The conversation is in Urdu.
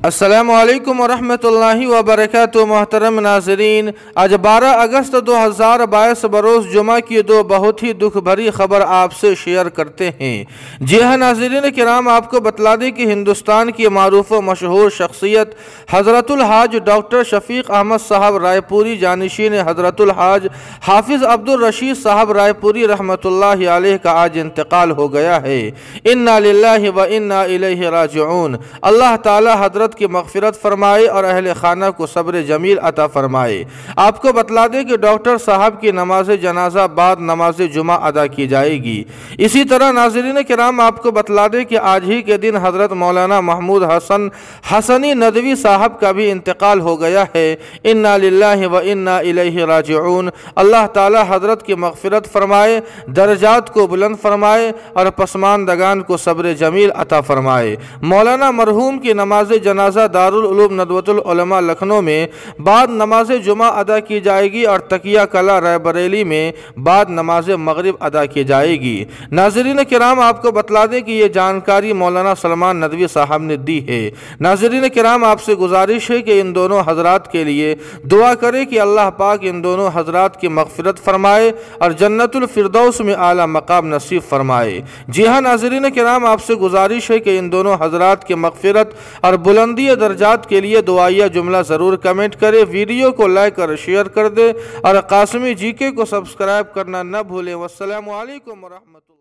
السلام علیکم ورحمۃ اللہ وبرکاتہ۔ محترم ناظرین، آج 12 اگست 2022 بروز جمعہ کی دو بہت ہی دکھ بھری خبر آپ سے شیئر کرتے ہیں۔ جی ہاں ناظرین کرام، آپ کو بتلا دیں کہ ہندوستان کی معروف و مشہور شخصیت حضرت الحاج ڈاکٹر شفیق احمد صاحب رائے پوری جانشین حضرت الحاج حافظ عبدالرشید صاحب رائے پوری رحمۃ اللہ علیہ کا آج انتقال ہو گیا ہے۔ انا للہ و انا الیہ راجعون۔ اللہ تعالی حضرت کی مغفرت فرمائے اور اہل خانہ کو صبر جمیل عطا فرمائے۔ آپ کو بتلا دیں کہ ڈاکٹر صاحب کی نماز جنازہ بعد نماز جمعہ ادا کی جائے گی۔ اسی طرح ناظرین کرام، آپ کو بتلا دیں کہ آج ہی کے دن حضرت مولانا محمود حسن حسنی ندوی صاحب کا بھی انتقال ہو گیا ہے۔ انا للہ و انا الیہ راجعون۔ اللہ تعالی حضرت کی مغفرت فرمائے، درجات کو بلند فرمائے اور پسماندگان کو صبر جمیل عطا فرمائے۔ مولانا مرحوم کی نماز جنازہ دارالعلوم ندوۃ العلماء لکھنؤ میں بعد نماز جمعہ ادا کی جائے گی اور تقیہ کلا رائے بریلی میں بعد نماز مغرب ادا کی جائے گی۔ ناظرین کرام، آپ کو بتلا دیں کہ یہ جانکاری مولانا سلمان ندوی صاحب نے دی ہے۔ ناظرین کرام، آپ سے گزارش ہے کہ ان دونوں حضرات کے لیے دعا کریں کہ اللہ پاک ان دونوں حضرات کی مغفرت فرمائے اور جنت الفردوس میں اعلیٰ مقام نصیب فرمائے۔ جی ہاں ناظرین کرام، آپ سے گزارش ہے کہ ان دونوں حضرات کی مغفرت اور بلندی درجات کے لیے دعائیہ جملہ ضرور کمنٹ کرے، ویڈیو کو لائک اور شیئر کر دے اور قاسمی جی کے کو سبسکرائب کرنا نہ بھولیں۔ والسلام علیکم ورحمۃ اللہ۔